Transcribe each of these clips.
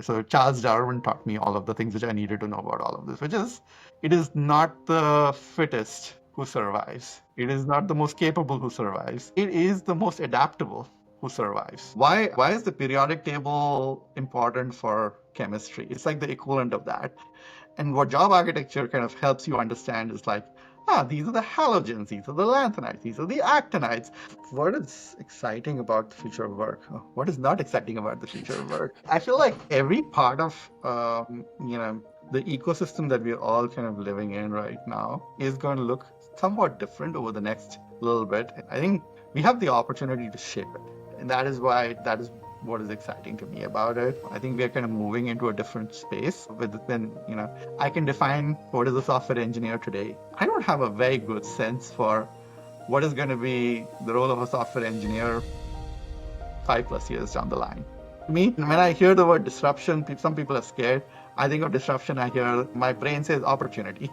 So Charles Darwin taught me all of the things which I needed to know about all of this, which is it is not the fittest who survives. It is not the most capable who survives. It is the most adaptable who survives. Why is the periodic table important for chemistry? It's like the equivalent of that. And what job architecture kind of helps you understand is like, these are the halogens, these are the lanthanides, these are the actinides. What is exciting about the future of work? What is not exciting about the future of work? I feel like every part of, the ecosystem that we're all kind of living in right now is going to look somewhat different over the next little bit. I think we have the opportunity to shape it. And that is what is exciting to me about it. I think we are kind of moving into a different space I can define what is a software engineer today. I don't have a very good sense for what is going to be the role of a software engineer 5+ years down the line. To me, when I hear the word disruption, some people are scared. I think of disruption, I hear my brain says opportunity.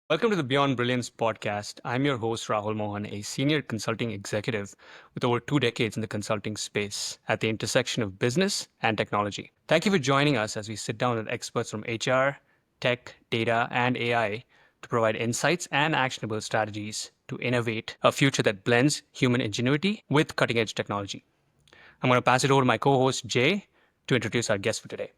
Welcome to the Beyond Brilliance podcast. I'm your host, Rahul Mohan, a senior consulting executive with over 2 decades in the consulting space at the intersection of business and technology. Thank you for joining us as we sit down with experts from HR, tech, data, and AI to provide insights and actionable strategies to innovate a future that blends human ingenuity with cutting edge technology. I'm going to pass it over to my co host, Jay, to introduce our guest for today.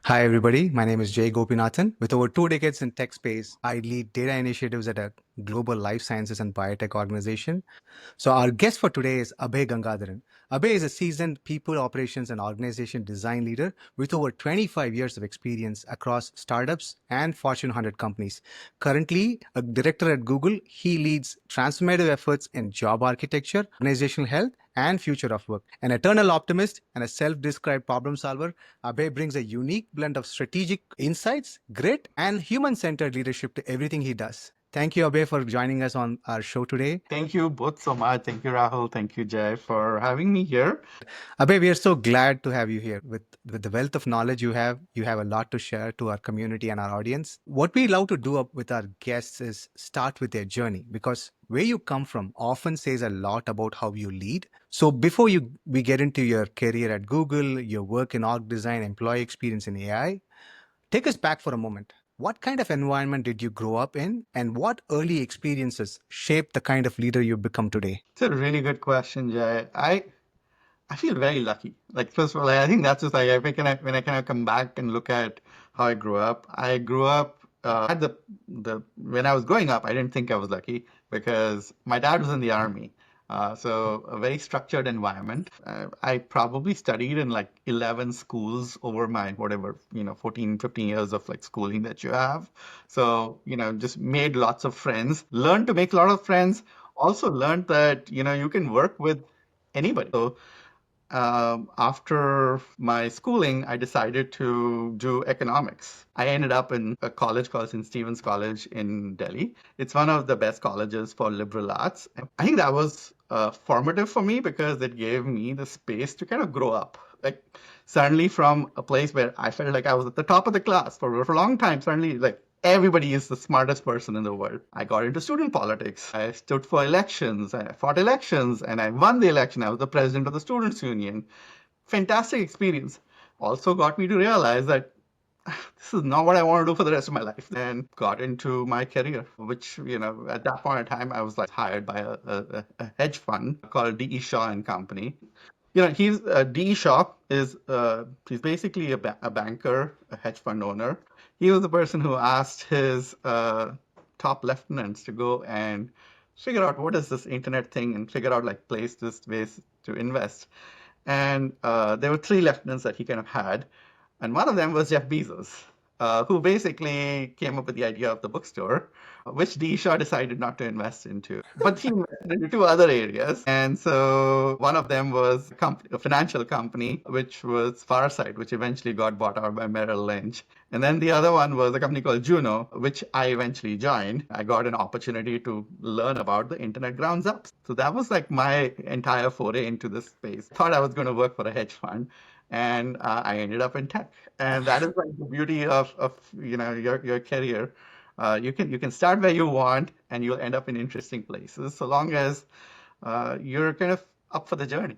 Hi, everybody. My name is Jai Gopinathan. With over 2 decades in tech space, I lead data initiatives at a global life sciences and biotech organization. So our guest for today is Abhay Gangadharan. Abhay is a seasoned people operations and organization design leader with over 25 years of experience across startups and Fortune 100 companies. Currently a director at Google, he leads transformative efforts in job architecture, organizational health, and future of work. An eternal optimist and a self-described problem solver, Abhay brings a unique blend of strategic insights, grit, and human-centered leadership to everything he does. Thank you, Abhay, for joining us on our show today. Thank you both so much. Thank you, Rahul. Thank you, Jay, for having me here. Abhay, we are so glad to have you here. With the wealth of knowledge you have a lot to share to our community and our audience. What we love to do up with our guests is start with their journey because where you come from often says a lot about how you lead. So before we get into your career at Google, your work in org design, employee experience in AI, take us back for a moment. What kind of environment did you grow up in, and what early experiences shaped the kind of leader you've become today? It's a really good question, Jay. I feel very lucky. Like first of all, I think that's just like when I kind of come back and look at how I grew up. I grew up at the when I was growing up, I didn't think I was lucky because my dad was in the army. So a very structured environment. I probably studied in like 11 schools over my whatever, 14, 15 years of like schooling that you have. So, just made lots of friends, learned to make a lot of friends, also learned that, you can work with anybody. So after my schooling, I decided to do economics. I ended up in a college called St. Stephen's College in Delhi. It's one of the best colleges for liberal arts. I think that was formative for me because it gave me the space to kind of grow up. Like suddenly from a place where I felt like I was at the top of the class for a long time, suddenly like everybody is the smartest person in the world. I got into student politics. I stood for elections. I fought elections and I won the election. I was the president of the Students' Union. Fantastic experience. Also got me to realize that this is not what I want to do for the rest of my life. And got into my career, which, at that point in time, I was like hired by a hedge fund called D.E. Shaw and Company. He's D. Shaw is he's basically a banker, a hedge fund owner. He was the person who asked his top lieutenants to go and figure out what is this internet thing and figure out like ways to invest. And there were three lieutenants that he kind of had, and one of them was Jeff Bezos, who basically came up with the idea of the bookstore, which D. Shaw decided not to invest into. But he invested into two other areas. And so one of them was a financial company, which was Farsight, which eventually got bought out by Merrill Lynch. And then the other one was a company called Juno, which I eventually joined. I got an opportunity to learn about the internet grounds up. So that was like my entire foray into this space. Thought I was going to work for a hedge fund, and I ended up in tech. And that is like the beauty of your career. You can start where you want, and you'll end up in interesting places, so long as you're kind of up for the journey.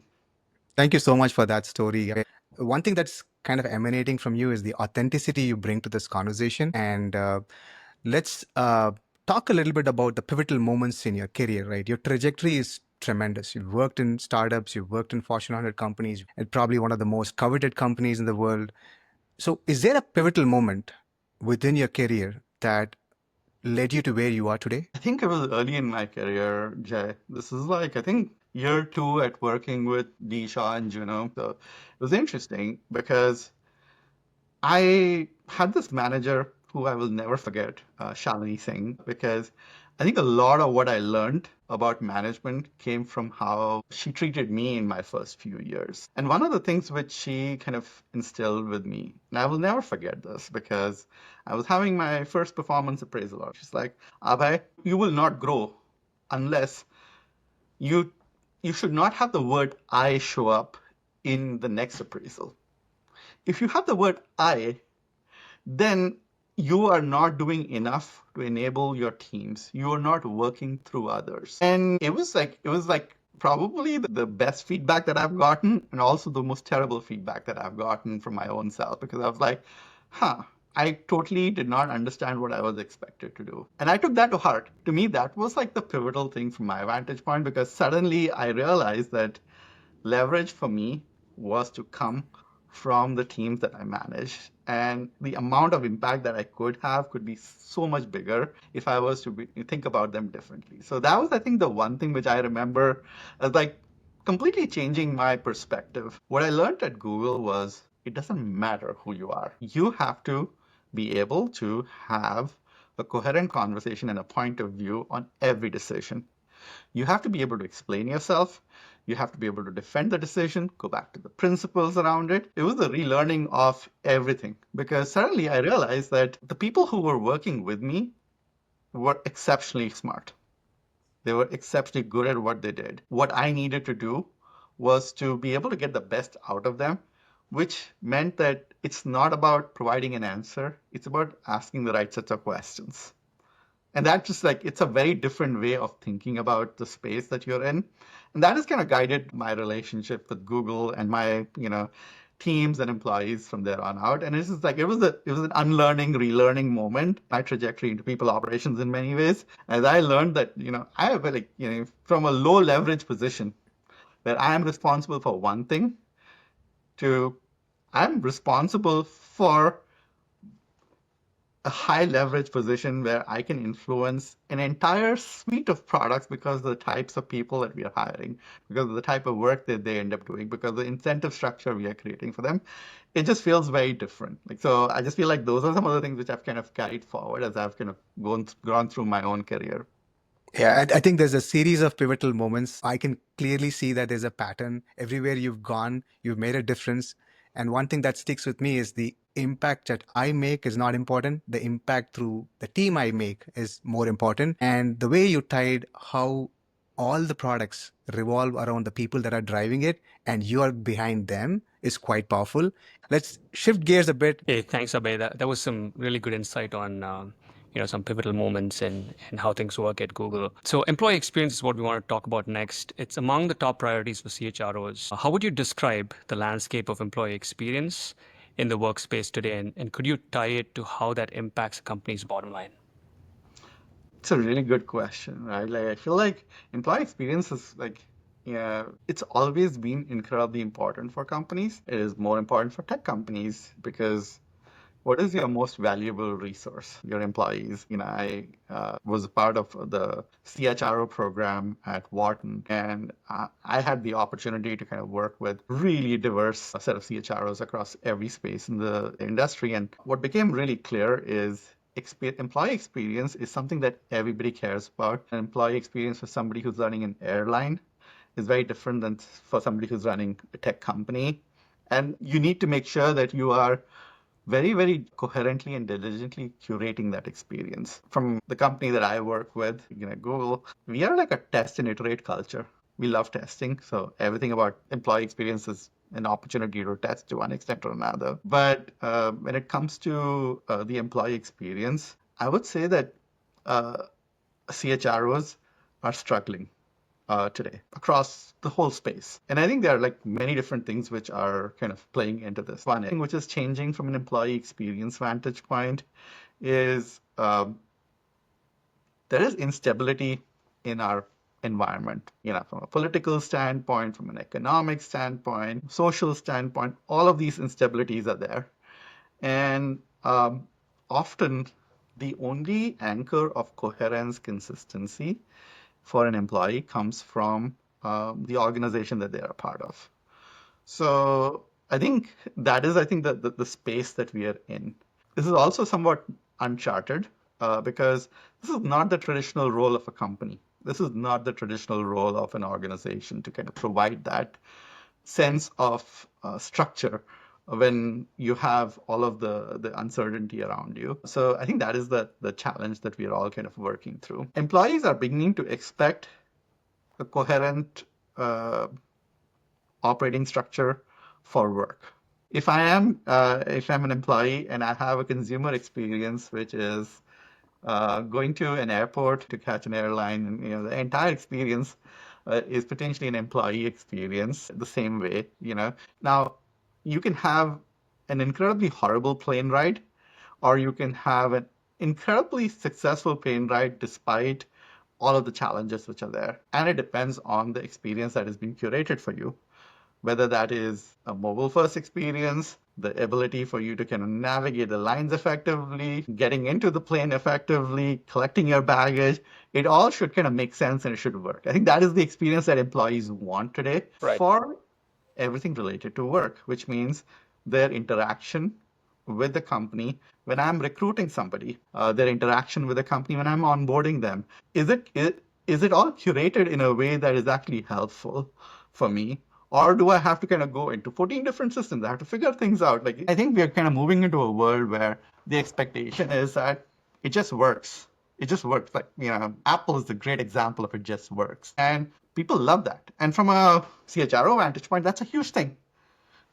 Thank you so much for that story. One thing that's kind of emanating from you is the authenticity you bring to this conversation. And let's talk a little bit about the pivotal moments in your career, right? Your trajectory is tremendous. You've worked in startups, you've worked in Fortune 100 companies, and probably one of the most coveted companies in the world. So, is there a pivotal moment within your career that led you to where you are today? I think it was early in my career, Jay. This is like, I think, year two at working with D. Shaw and Juno. So it was interesting because I had this manager who I will never forget, Shalini Singh, because I think a lot of what I learned about management came from how she treated me in my first few years. And one of the things which she kind of instilled with me, and I will never forget this because I was having my first performance appraisal. She's like, Abhay, you will not grow unless you you should not have the word I show up in the next appraisal. If you have the word I, then you are not doing enough to enable your teams. You are not working through others. And it was like probably the best feedback that I've gotten, and also the most terrible feedback that I've gotten from my own self, because I was like, huh, I totally did not understand what I was expected to do. And I took that to heart. To me, that was like the pivotal thing from my vantage point, because suddenly I realized that leverage for me was to come from the teams that I managed. And the amount of impact that I could have could be so much bigger if I was to think about them differently. So that was, I think, the one thing which I remember as like completely changing my perspective. What I learned at Google was it doesn't matter who you are. You have to be able to have a coherent conversation and a point of view on every decision. You have to be able to explain yourself. You have to be able to defend the decision, go back to the principles around it. It was a relearning of everything because suddenly I realized that the people who were working with me were exceptionally smart. They were exceptionally good at what they did. What I needed to do was to be able to get the best out of them, which meant that it's not about providing an answer, it's about asking the right sets of questions. And that just like, it's a very different way of thinking about the space that you're in. And that has kind of guided my relationship with Google and my, teams and employees from there on out. And it's just like, it was an unlearning, relearning moment, my trajectory into people operations in many ways. As I learned that, I have like, from a low leverage position where I am responsible for one thing to I'm responsible for a high leverage position where I can influence an entire suite of products because of the types of people that we are hiring, because of the type of work that they end up doing, because of the incentive structure we are creating for them. It just feels very different. Like, so I just feel like those are some of the things which I've kind of carried forward as I've kind of gone through my own career. Yeah, I think there's a series of pivotal moments. I can clearly see that there's a pattern. Everywhere you've gone, you've made a difference. And one thing that sticks with me is the impact that I make is not important. The impact through the team I make is more important. And the way you tied how all the products revolve around the people that are driving it and you are behind them is quite powerful. Let's shift gears a bit. Hey, thanks, Abhay. That was some really good insight on some pivotal moments and how things work at Google. So employee experience is what we want to talk about next. It's among the top priorities for CHROs. How would you describe the landscape of employee experience in the workspace today, and could you tie it to how that impacts a company's bottom line? It's a really good question, right? Like, I feel like employee experience is like, yeah, it's always been incredibly important for companies. It is more important for tech companies because what is your most valuable resource? Your employees. I was a part of the CHRO program at Wharton, and I had the opportunity to kind of work with really diverse set of CHROs across every space in the industry. And what became really clear is employee experience is something that everybody cares about. An employee experience for somebody who's running an airline is very different than for somebody who's running a tech company. And you need to make sure that you are very, very coherently and diligently curating that experience. From the company that I work with, Google, we are like a test and iterate culture. We love testing. So everything about employee experience is an opportunity to test to one extent or another. But when it comes to the employee experience, I would say that uh, CHROs are struggling today across the whole space. And I think there are like many different things which are kind of playing into this. One thing which is changing from an employee experience vantage point is there is instability in our environment, from a political standpoint, from an economic standpoint, social standpoint, all of these instabilities are there. And often the only anchor of coherence, consistency for an employee comes from the organization that they're a part of. So I think that is, the space that we are in. This is also somewhat uncharted because this is not the traditional role of a company. This is not the traditional role of an organization to kind of provide that sense of structure when you have all of the uncertainty around you. So I think that is the challenge that we are all kind of working through. Employees are beginning to expect a coherent operating structure for work. If I'm an employee and I have a consumer experience, which is going to an airport to catch an airline, and the entire experience is potentially an employee experience the same way. Now you can have an incredibly horrible plane ride, or you can have an incredibly successful plane ride despite all of the challenges which are there. And it depends on the experience that is being curated for you, whether that is a mobile first experience, the ability for you to kind of navigate the lines effectively, getting into the plane effectively, collecting your baggage. It all should kind of make sense and it should work. I think that is the experience that employees want today for everything related to work, which means their interaction with the company when I'm recruiting somebody, their interaction with the company when I'm onboarding them. Is it all curated in a way that is actually helpful for me? Or do I have to kind of go into 14 different systems? I have to figure things out. Like, I think we are kind of moving into a world where the expectation is that it just works. It just works. Like, Apple is a great example of it just works. And people love that. And from a CHRO vantage point, that's a huge thing.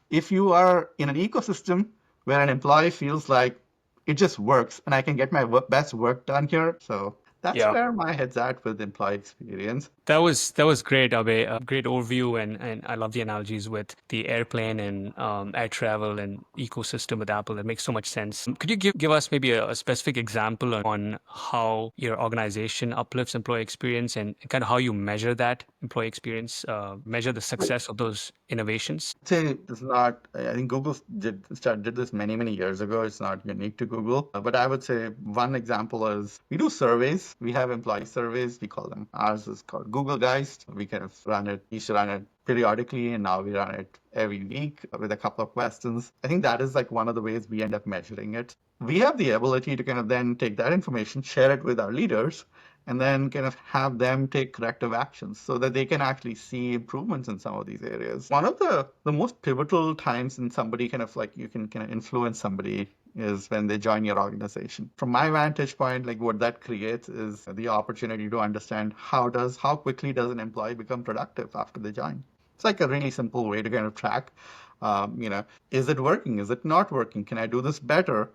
If you are in an ecosystem where an employee feels like it just works and I can get my best work done here. So that's where my head's at with employee experience. That was great, Abhay. A great overview, and I love the analogies with the airplane and air travel and ecosystem with Apple. That makes so much sense. Could you give us maybe a specific example on how your organization uplifts employee experience and kind of how you measure that employee experience, measure the success of those innovations? Say it's not. I think Google did this many years ago. It's not unique to Google, but I would say one example is we do surveys. We have employee surveys. We call them. Ours is called Google Geist. We kind of run it. We used to run it periodically, and now we run it every week with a couple of questions. I think that is like one of the ways we end up measuring it. We have the ability to kind of then take that information, share it with our leaders, and then kind of have them take corrective actions so that they can actually see improvements in some of these areas. One of the most pivotal times in somebody kind of like you can kind of influence somebody is when they join your organization. From my vantage point, like what that creates is the opportunity to understand how quickly does an employee become productive after they join. It's like a really simple way to kind of track, is it working? Is it not working? Can I do this better?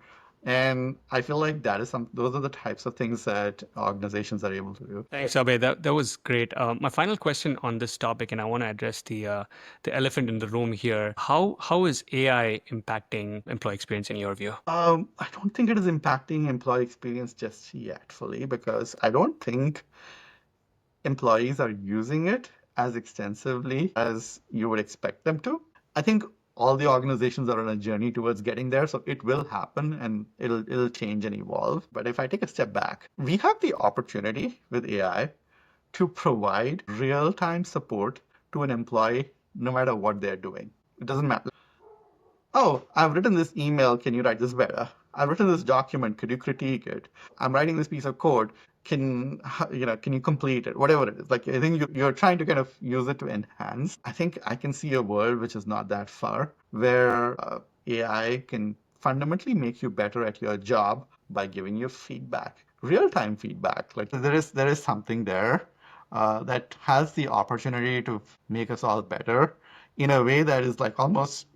And I feel like those are the types of things that organizations are able to do. Thanks, Abhay. That was great. My final question on this topic, and I want to address the elephant in the room here. How is AI impacting employee experience in your view? I don't think it is impacting employee experience just yet fully because I don't think employees are using it as extensively as you would expect them to. I think all the organizations are on a journey towards getting there, so it will happen and it'll change and evolve. But if I take a step back, we have the opportunity with AI to provide real-time support to an employee no matter what they're doing. It doesn't matter. Oh, I've written this email. Can you write this better? I've written this document. Could you critique it? I'm writing this piece of code. Can you complete it? Whatever it is. Like, I think you're trying to kind of use it to enhance. I think I can see a world which is not that far where AI can fundamentally make you better at your job by giving you feedback, real-time feedback. Like there is something there that has the opportunity to make us all better in a way that is like almost,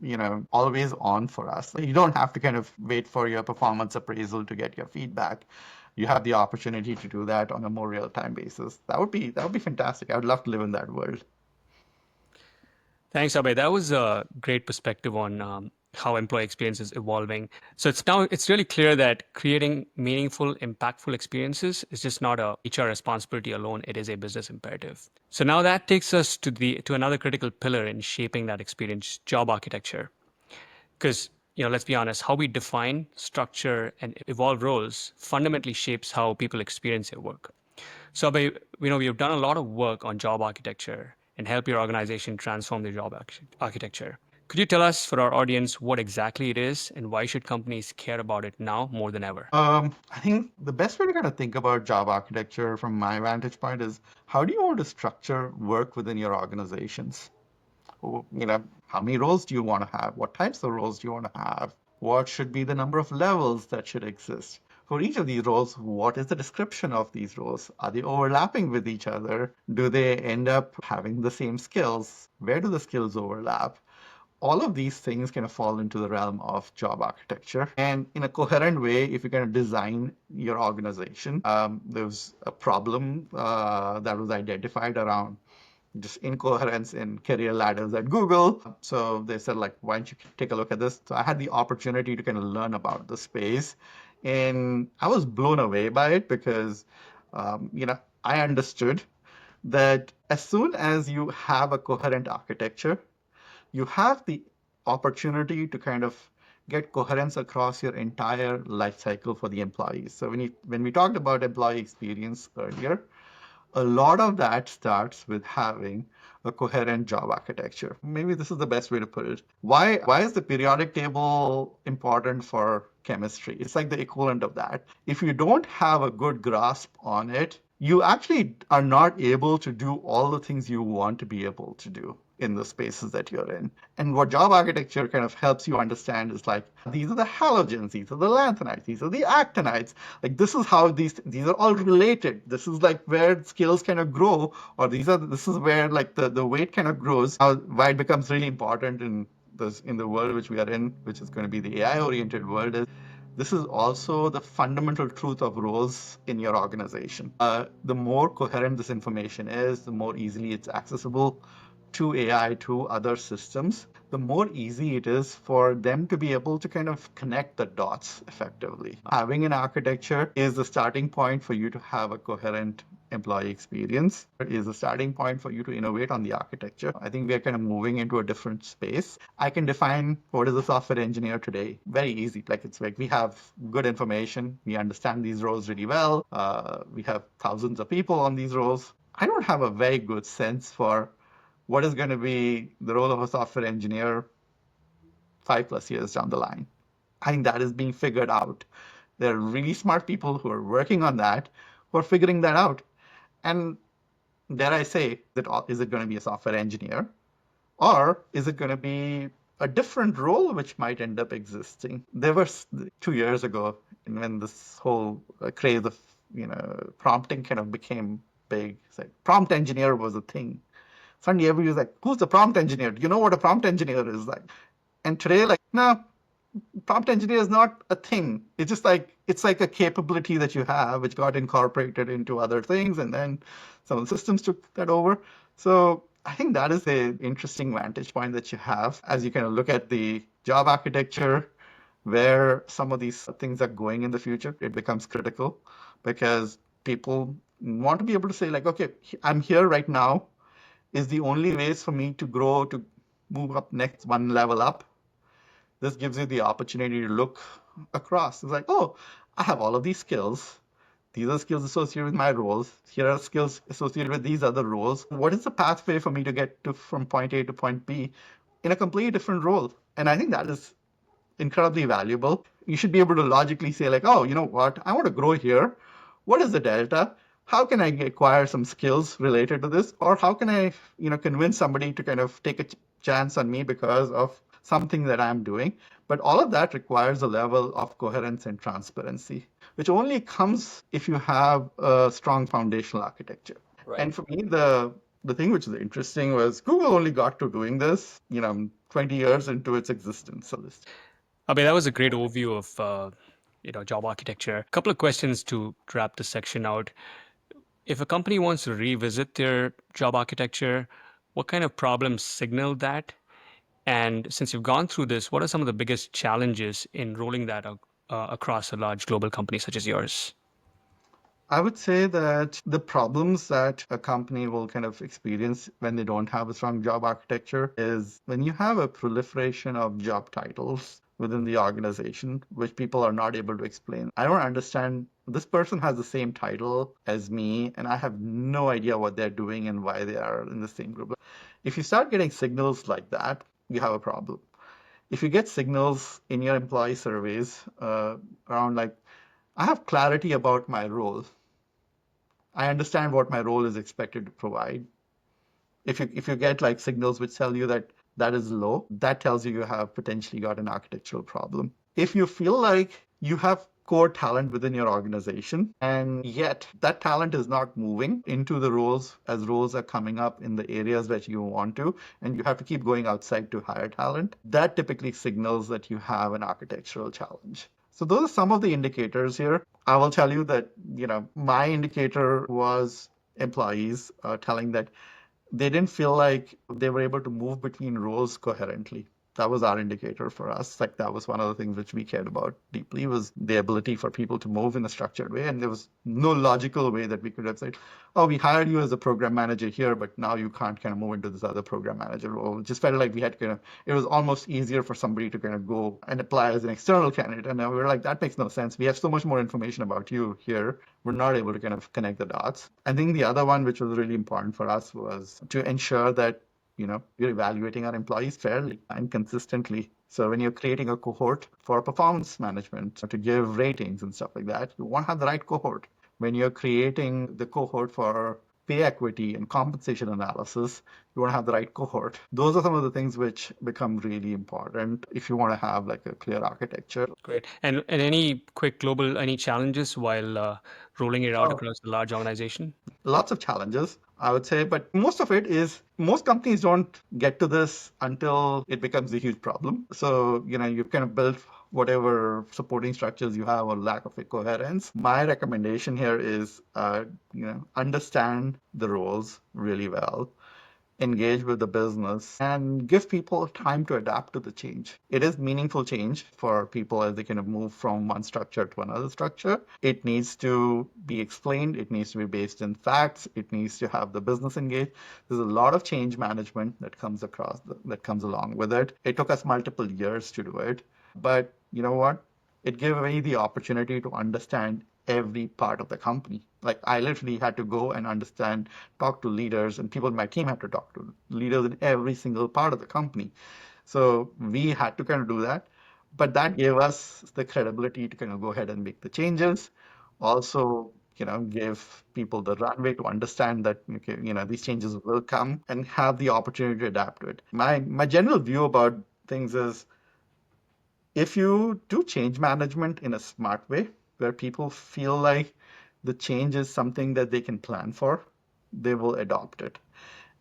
always on for us. You don't have to kind of wait for your performance appraisal to get your feedback. you have the opportunity to do that on a more real-time basis. That would be fantastic. I would love to live in that world. Thanks, Abhay. That was a great perspective on how employee experience is evolving. So it's really clear that creating meaningful, impactful experiences is just not a HR responsibility alone. It is a business imperative. So now that takes us to another critical pillar in shaping that experience, job architecture. Because let's be honest, how we define, structure, and evolve roles fundamentally shapes how people experience their work. So, Abhay, we've done a lot of work on job architecture and help your organization transform their job architecture. Could you tell us, for our audience, what exactly it is and why should companies care about it now more than ever? I think the best way to kind of think about job architecture from my vantage point is how do you want to structure work within your organizations? How many roles do you want to have? What types of roles do you want to have? What should be the number of levels that should exist? For each of these roles, what is the description of these roles? Are they overlapping with each other? Do they end up having the same skills? Where do the skills overlap? All of these things kind of fall into the realm of job architecture. And in a coherent way, if you kind of design your organization, there's a problem that was identified around just incoherence in career ladders at Google. So they said, like, why don't you take a look at this? So I had the opportunity to kind of learn about the space. And I was blown away by it because, I understood that as soon as you have a coherent architecture, you have the opportunity to kind of get coherence across your entire life cycle for the employees. So when we talked about employee experience earlier, a lot of that starts with having a coherent job architecture. Maybe this is the best way to put it. Why is the periodic table important for chemistry? It's like the equivalent of that. If you don't have a good grasp on it, you actually are not able to do all the things you want to be able to do in the spaces that you're in. And what job architecture kind of helps you understand is like, these are the halogens, these are the lanthanides, these are the actinides. Like, this is how these are all related. This is like where skills kind of grow, or this is where like the weight kind of grows. Why it becomes really important in the world which we are in, which is going to be the AI oriented world, is this is also the fundamental truth of roles in your organization. The more coherent this information is, the more easily it's accessible to AI, to other systems, the more easy it is for them to be able to kind of connect the dots effectively. Having an architecture is the starting point for you to have a coherent employee experience. It is a starting point for you to innovate on the architecture. I think we are kind of moving into a different space. I can define what is a software engineer today. Very easy. Like, it's like we have good information. We understand these roles really well. We have thousands of people on these roles. I don't have a very good sense for what is going to be the role of a software engineer 5+ years down the line. I think that is being figured out. There are really smart people who are working on that, who are figuring that out. And dare I say, is it going to be a software engineer? Or is it going to be a different role which might end up existing? There was 2 years ago, when this whole craze of prompting kind of became big. It's like prompt engineer was a thing. Suddenly everybody was like, who's the prompt engineer? Do you know what a prompt engineer is like? And today, like, no, prompt engineer is not a thing. It's just like, it's like a capability that you have, which got incorporated into other things, and then some of the systems took that over. So I think that is a interesting vantage point that you have as you kind of look at the job architecture, where some of these things are going in the future. It becomes critical because people want to be able to say, like, okay, I'm here right now. Is the only ways for me to grow, to move up next one level up. This gives you the opportunity to look across. It's like, oh, I have all of these skills. These are skills associated with my roles. Here are skills associated with these other roles. What is the pathway for me to get to from point A to point B in a completely different role? And I think that is incredibly valuable. You should be able to logically say, like, oh, you know what? I want to grow here. What is the delta? How can I acquire some skills related to this? Or how can I, convince somebody to kind of take a chance on me because of something that I'm doing? But all of that requires a level of coherence and transparency, which only comes if you have a strong foundational architecture. Right. And for me, the thing which is interesting was Google only got to doing this, 20 years into its existence. Abhay, that was a great overview of job architecture. A couple of questions to wrap this section out. If a company wants to revisit their job architecture, what kind of problems signal that? And since you've gone through this, what are some of the biggest challenges in rolling that out across a large global company such as yours? I would say that the problems that a company will kind of experience when they don't have a strong job architecture is when you have a proliferation of job titles within the organization, which people are not able to explain. I don't understand. This person has the same title as me, and I have no idea what they're doing and why they are in the same group. If you start getting signals like that, you have a problem. If you get signals in your employee surveys around like, I have clarity about my role. I understand what my role is expected to provide. If you get like signals which tell you that that is low, that tells you you have potentially got an architectural problem. If you feel like you have core talent within your organization and yet that talent is not moving into the roles as roles are coming up in the areas that you want to, and you have to keep going outside to hire talent, that typically signals that you have an architectural challenge. So those are some of the indicators here. I will tell you that, my indicator was employees telling that they didn't feel like they were able to move between roles coherently. That was our indicator for us. Like that was one of the things which we cared about deeply was the ability for people to move in a structured way. And there was no logical way that we could have said, oh, we hired you as a program manager here, but now you can't kind of move into this other program manager role. It just felt like we had to kind of, it was almost easier for somebody to kind of go and apply as an external candidate. And then we were like, that makes no sense. We have so much more information about you here. We're not able to kind of connect the dots. I think the other one, which was really important for us, was to ensure that we're evaluating our employees fairly and consistently. So when you're creating a cohort for performance management to give ratings and stuff like that, you want to have the right cohort. When you're creating the cohort for pay equity and compensation analysis, you want to have the right cohort. Those are some of the things which become really important if you want to have like a clear architecture. Great. And any quick global, any challenges while rolling it out Oh, across a large organization? lots of challenges, I would say, but most of it is most companies don't get to this until it becomes a huge problem. So, you kind of build whatever supporting structures you have or lack of coherence. My recommendation here is, understand the roles really well, engage with the business, and give people time to adapt to the change. It is meaningful change for people as they kind of move from one structure to another structure. It needs to be explained. It needs to be based in facts. It needs to have the business engaged. There's a lot of change management that comes that comes along with it. It took us multiple years to do it, but you know what? It gave me the opportunity to understand every part of the company. Like I literally had to go and understand, talk to leaders, and people in my team had to talk to leaders in every single part of the company. So we had to kind of do that. But that gave us the credibility to kind of go ahead and make the changes. Also, give people the runway to understand that okay, these changes will come and have the opportunity to adapt to it. My general view about things is if you do change management in a smart way, where people feel like the change is something that they can plan for, they will adopt it.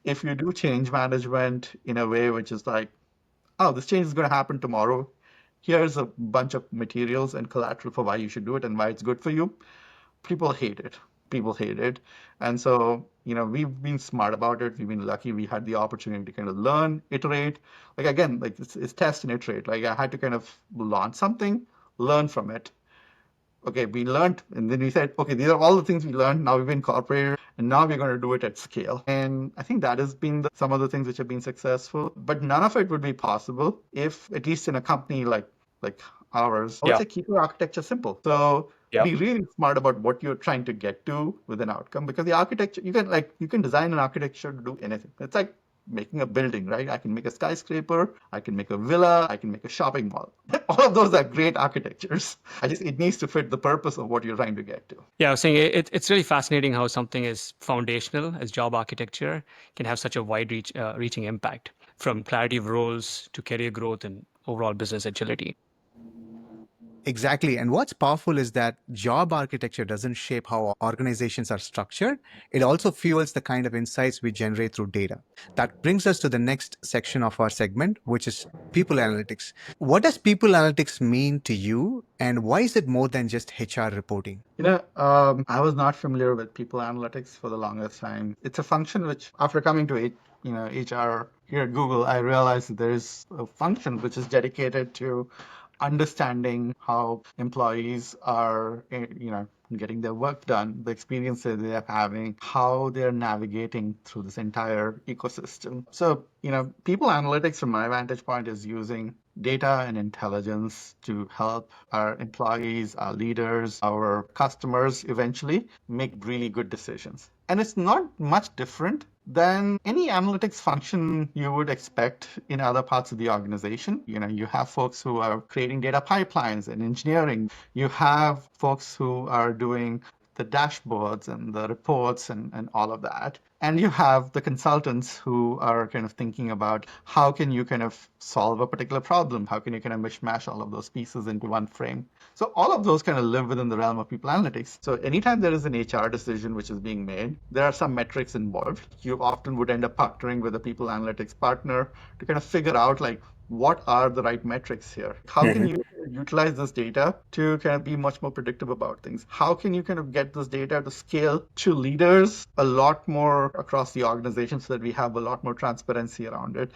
If you do change management in a way which is like, oh, this change is going to happen tomorrow, here's a bunch of materials and collateral for why you should do it and why it's good for you, people hate it. People hate it. And so, we've been smart about it. We've been lucky. We had the opportunity to kind of learn, iterate. Like, again, like it's test and iterate. Like, I had to kind of launch something, learn from it. Okay, we learned, and then we said, okay, these are all the things we learned. Now we've incorporated, and now we're going to do it at scale. And I think that has been some of the things which have been successful. But none of it would be possible if, at least in a company like ours, I would Yeah. say keep your architecture simple. So Yeah. be really smart about what you're trying to get to with an outcome, because the architecture you can design an architecture to do anything. It's like making a building, right? I can make a skyscraper, I can make a villa, I can make a shopping mall. All of those are great architectures. It needs to fit the purpose of what you're trying to get to. Yeah, I was saying it's really fascinating how something as foundational as job architecture can have such a wide reaching impact, from clarity of roles to career growth and overall business agility. Exactly. And what's powerful is that job architecture doesn't shape how organizations are structured. It also fuels the kind of insights we generate through data. That brings us to the next section of our segment, which is people analytics. What does people analytics mean to you, and why is it more than just HR reporting? I was not familiar with people analytics for the longest time. It's a function which, after coming to HR here at Google, I realized that there is a function which is dedicated to understanding how employees are, getting their work done, the experiences they are having, how they're navigating through this entire ecosystem. So, people analytics from my vantage point is using data and intelligence to help our employees, our leaders, our customers eventually make really good decisions. And it's not much different than any analytics function you would expect in other parts of the organization. You have folks who are creating data pipelines and engineering. You have folks who are doing the dashboards and the reports and all of that. And you have the consultants who are kind of thinking about how can you kind of solve a particular problem? How can you kind of mishmash all of those pieces into one frame? So all of those kind of live within the realm of people analytics. So anytime there is an HR decision which is being made, there are some metrics involved. You often would end up partnering with a people analytics partner to kind of figure out like what are the right metrics here? How can you utilize this data to kind of be much more predictive about things? How can you kind of get this data to scale to leaders a lot more across the organization so that we have a lot more transparency around it?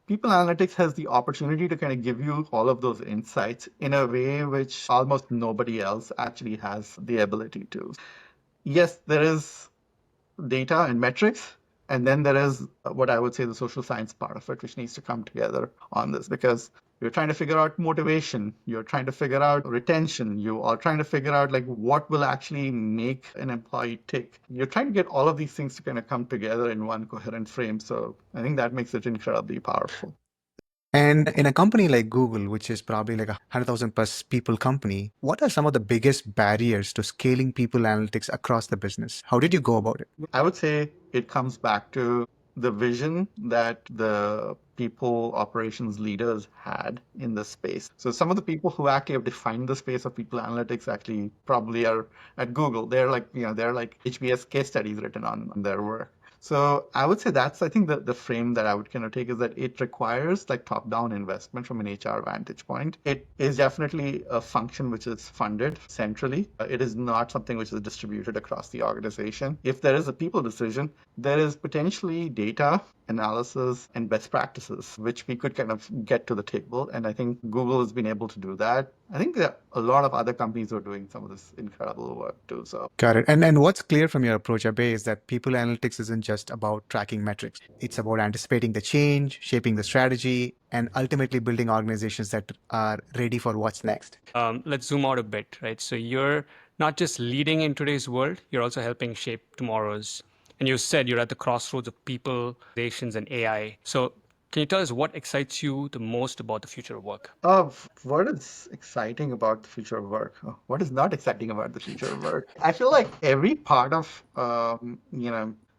People analytics has the opportunity to kind of give you all of those insights in a way which almost nobody else actually has the ability to. Yes, there is data and metrics. And then there is what I would say the social science part of it, which needs to come together on this because you're trying to figure out motivation, you're trying to figure out retention, you are trying to figure out like what will actually make an employee tick. You're trying to get all of these things to kind of come together in one coherent frame. So I think that makes it incredibly powerful. And in a company like Google, which is probably like 100,000 plus people company, what are some of the biggest barriers to scaling people analytics across the business? How did you go about it? I would say it comes back to the vision that the people operations leaders had in the space. So some of the people who actually have defined the space of people analytics actually probably are at Google. They're like HBS case studies written on their work. So I would say that's, I think, the frame that I would kind of take is that it requires like top-down investment from an HR vantage point. It is definitely a function which is funded centrally. It is not something which is distributed across the organization. If there is a people decision, there is potentially data analysis and best practices, which we could kind of get to the table. And I think Google has been able to do that. I think that a lot of other companies are doing some of this incredible work too. So Got it. And what's clear from your approach, Abhay, is that people analytics isn't just about tracking metrics. It's about anticipating the change, shaping the strategy, and ultimately building organizations that are ready for what's next. Let's zoom out a bit, right? So you're not just leading in today's world, you're also helping shape tomorrow's. And you said you're at the crossroads of people, nations, and AI. So can you tell us what excites you the most about the future of work? what is exciting about the future of work? What is not exciting about the future of work? I feel like every part of the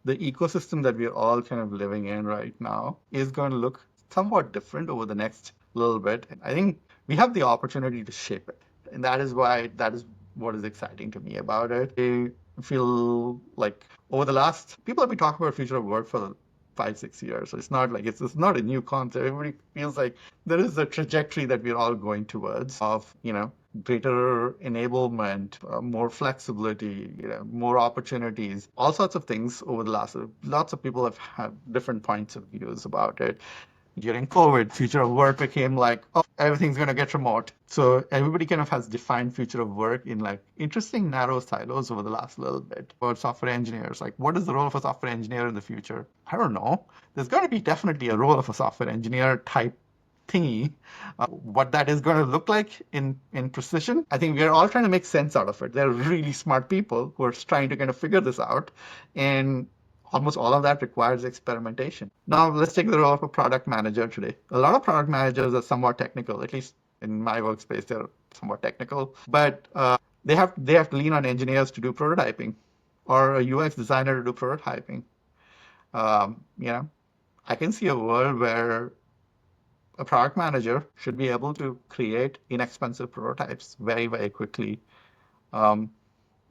ecosystem that we're all kind of living in right now is going to look somewhat different over the next little bit. I think we have the opportunity to shape it, and that is what is exciting to me about it. I feel like over the last people have been talking about future of work for 5, 6 years. So it's not like it's not a new concept. Everybody feels like there is a trajectory that we're all going towards of, greater enablement, more flexibility, more opportunities, all sorts of things over the last, lots of people have had different points of views about it. During COVID, future of work became like, oh, everything's going to get remote. So everybody kind of has defined future of work in like interesting narrow silos over the last little bit. For software engineers, like what is the role of a software engineer in the future? I don't know. There's going to be definitely a role of a software engineer type thingy. What that is going to look like in precision, I think we're all trying to make sense out of it. They're really smart people who are trying to kind of figure this out. And almost all of that requires experimentation. Now, let's take the role of a product manager today. A lot of product managers are somewhat technical, at least in my workspace, they're somewhat technical, but they have to lean on engineers to do prototyping or a UX designer to do prototyping. Um, you know, I can see a world where a product manager should be able to create inexpensive prototypes very, very quickly, um,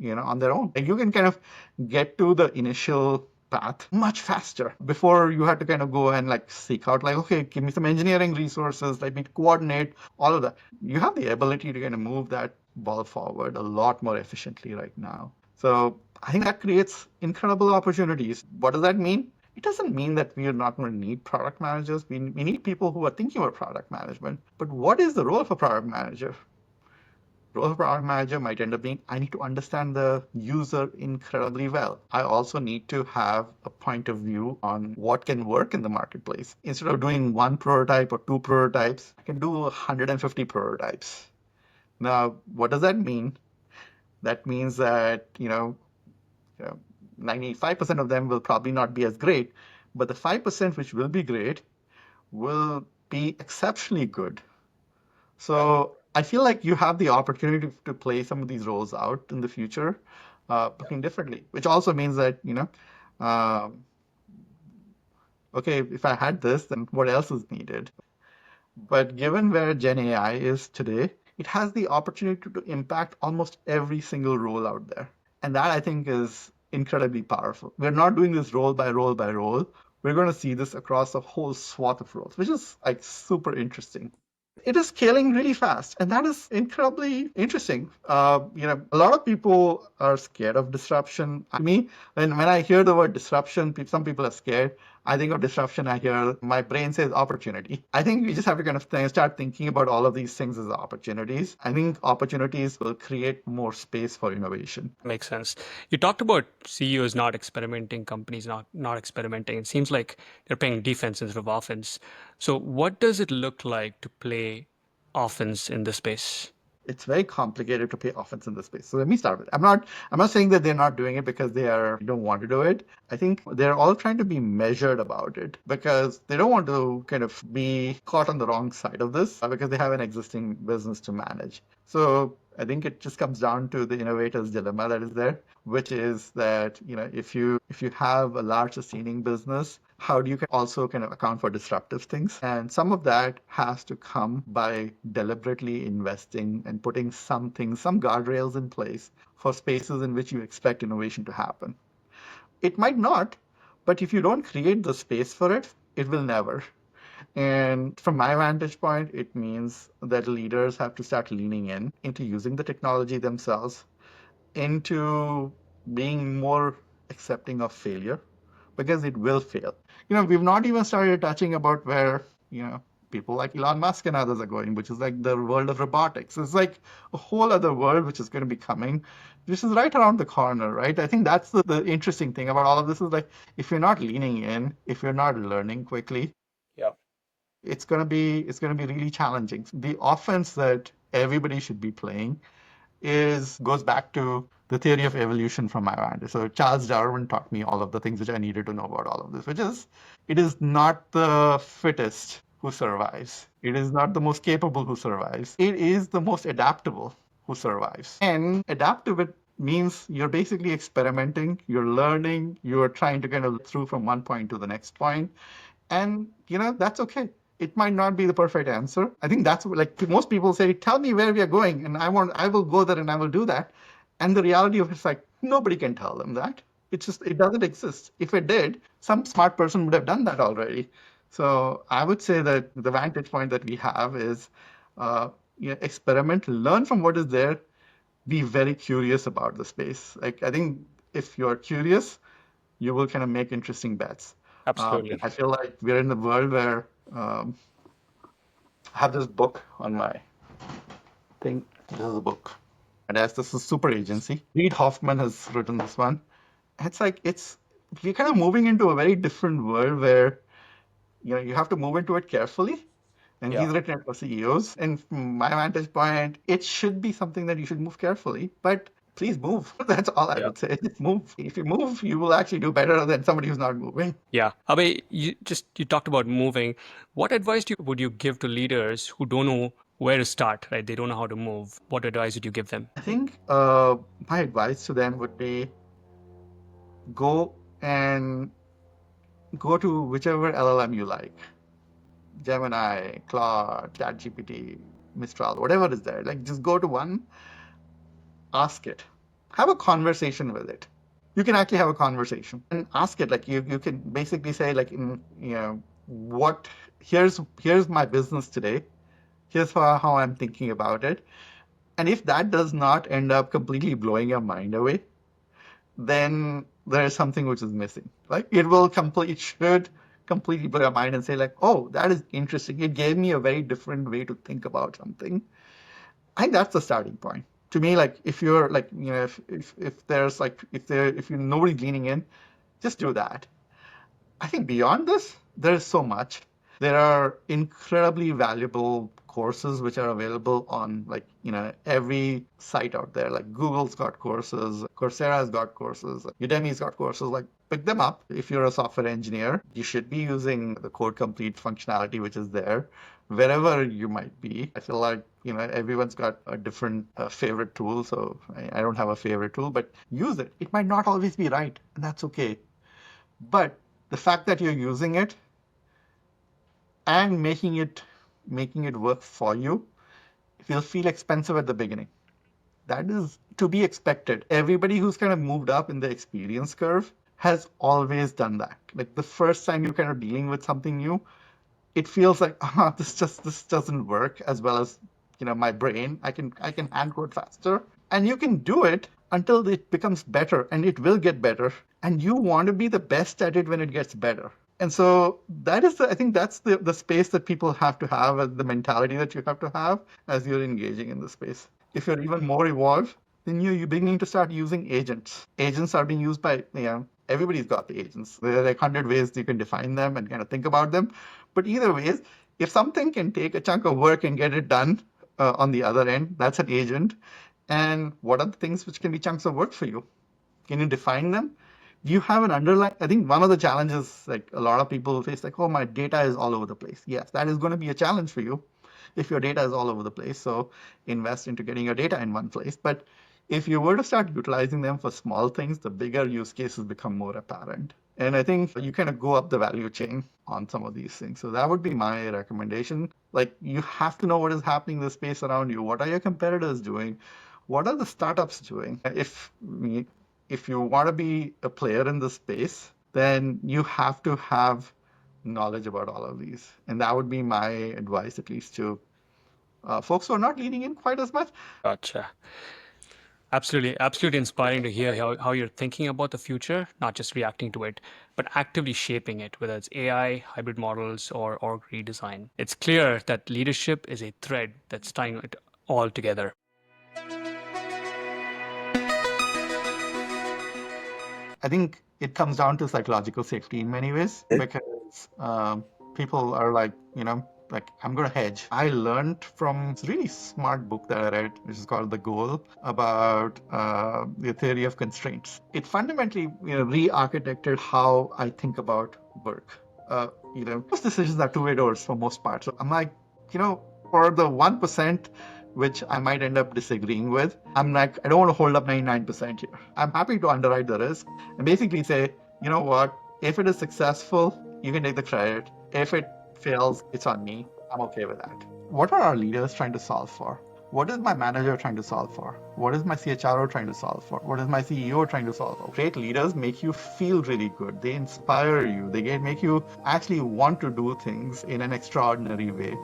on their own. Like you can kind of get to the initial path much faster before you had to kind of go and like seek out like, okay, give me some engineering resources, let me coordinate all of that. You have the ability to kind of move that ball forward a lot more efficiently right now. So I think that creates incredible opportunities. What does that mean? It doesn't mean that we are not going to need product managers. We need people who are thinking about product management. But what is the role of a product manager? Role of a product manager might end up being I need to understand the user incredibly well. I also need to have a point of view on what can work in the marketplace. Instead of doing one prototype or two prototypes, I can do 150 prototypes. Now, what does that mean? That means that, 95% of them will probably not be as great, but the 5% which will be great will be exceptionally good. So I feel like you have the opportunity to play some of these roles out in the future, looking differently, which also means that, um, okay, if I had this, then what else is needed? But given where Gen AI is today, it has the opportunity to impact almost every single role out there. And that I think is incredibly powerful. We're not doing this role by role by role. We're going to see this across a whole swath of roles, which is like super interesting. It is scaling really fast, and that is incredibly interesting. A lot of people are scared of disruption. Me, when I hear the word disruption, some people are scared. I think of disruption, I hear my brain says opportunity. I think we just have to kind of start thinking about all of these things as opportunities. I think opportunities will create more space for innovation. Makes sense. You talked about CEOs not experimenting, companies not experimenting. It seems like they're playing defense instead of offense. So what does it look like to play offense in this space? It's very complicated to play offense in this space. So let me start with it. I'm not saying that they're not doing it because they don't want to do it. I think they're all trying to be measured about it because they don't want to kind of be caught on the wrong side of this because they have an existing business to manage. So I think it just comes down to the innovator's dilemma that is there, which is that, if you have a large sustaining business, how do you also kind of account for disruptive things? And some of that has to come by deliberately investing and putting some guardrails in place for spaces in which you expect innovation to happen. It might not, but if you don't create the space for it, it will never. And from my vantage point, it means that leaders have to start leaning into using the technology themselves, into being more accepting of failure, because it will fail. We've not even started touching about where, people like Elon Musk and others are going, which is like the world of robotics. It's like a whole other world which is going to be coming. This is right around the corner, right? I think that's the interesting thing about all of this is like, if you're not leaning in, if you're not learning quickly, Yeah. it's gonna be really challenging. The offense that everybody should be playing goes back to the theory of evolution from my vantage. So Charles Darwin taught me all of the things which I needed to know about all of this, which is it is not the fittest who survives. It is not the most capable who survives. It is the most adaptable who survives. And adaptive means you're basically experimenting, you're learning, you're trying to kind of through from one point to the next point. And that's okay. It might not be the perfect answer. I think that's like most people say, tell me where we are going, and I will go there and I will do that. And the reality of it's like nobody can tell them that. It doesn't exist. If it did, some smart person would have done that already. So I would say that the vantage point that we have is experiment, learn from what is there, be very curious about the space. Like I think if you're curious, you will kind of make interesting bets. Absolutely. I feel like we're in the world where I have this book on my thing. This is a book. And as this is Super Agency, Reid Hoffman has written this one. It's like we're kind of moving into a very different world where you have to move into it carefully. And Yeah. he's written it for CEOs. And from my vantage point, it should be something that you should move carefully. But please move. That's all I Yeah. would say. Just move. If you move, you will actually do better than somebody who's not moving. Yeah. Abhay, you talked about moving. What advice would you give to leaders who don't know where to start, right? They don't know how to move. What advice would you give them? I think my advice to them would be go and go to whichever LLM you like. Gemini, Claude, ChatGPT, Mistral, whatever is there. Like just go to one, ask it, have a conversation with it. You can actually have a conversation and ask it. Like you can basically say like, what, here's my business today. Here's how I'm thinking about it. And if that does not end up completely blowing your mind away, then there is something which is missing. Like it should completely blow your mind and say like, oh, that is interesting. It gave me a very different way to think about something. I think that's the starting point. To me, like if you're like, if there's like, if you're nobody's leaning in, just do that. I think beyond this, there is so much. There are incredibly valuable courses which are available on like, every site out there. Like Google's got courses, Coursera's got courses, Udemy's got courses. Like pick them up. If you're a software engineer, you should be using the code complete functionality which is there wherever you might be. I feel like, everyone's got a different favorite tool. So I don't have a favorite tool, but use it. It might not always be right, and that's okay. But the fact that you're using it and making it work for you, it will feel expensive at the beginning. That is to be expected. Everybody who's kind of moved up in the experience curve has always done that. Like the first time you're kind of dealing with something new, it feels like, this doesn't work as well as, my brain. I can hand code faster. And you can do it until it becomes better, and it will get better. And you want to be the best at it when it gets better. And so that is I think that's the space that people have to have, the mentality that you have to have as you're engaging in the space. If you're even more evolved, then you're beginning to start using agents. Agents are being used by, everybody's got the agents. There are like 100 ways you can define them and kind of think about them. But either ways, if something can take a chunk of work and get it done on the other end, that's an agent. And what are the things which can be chunks of work for you? Can you define them? Do you have an underlying? I think one of the challenges, like a lot of people face, like, oh, my data is all over the place. Yes, that is going to be a challenge for you if your data is all over the place. So invest into getting your data in one place. But if you were to start utilizing them for small things, the bigger use cases become more apparent. And I think you kind of go up the value chain on some of these things. So that would be my recommendation. Like you have to know what is happening in the space around you. What are your competitors doing? What are the startups doing? If you want to be a player in the space, then you have to have knowledge about all of these. And that would be my advice, at least to folks who are not leaning in quite as much. Gotcha. Absolutely inspiring to hear how you're thinking about the future, not just reacting to it, but actively shaping it, whether it's AI, hybrid models, or org redesign. It's clear that leadership is a thread that's tying it all together. I think it comes down to psychological safety in many ways because people are like, like I'm going to hedge. I learned from this really smart book that I read, which is called The Goal, about the theory of constraints. It fundamentally, re-architected how I think about work. Most decisions are two-way doors for most parts. So I'm like, for the 1%, which I might end up disagreeing with, I'm like, I don't want to hold up 99% here. I'm happy to underwrite the risk and basically say, you know what, if it is successful, you can take the credit. If it fails, it's on me. I'm okay with that. What are our leaders trying to solve for? What is my manager trying to solve for? What is my CHRO trying to solve for? What is my CEO trying to solve for? Great leaders make you feel really good. They inspire you. They make you actually want to do things in an extraordinary way.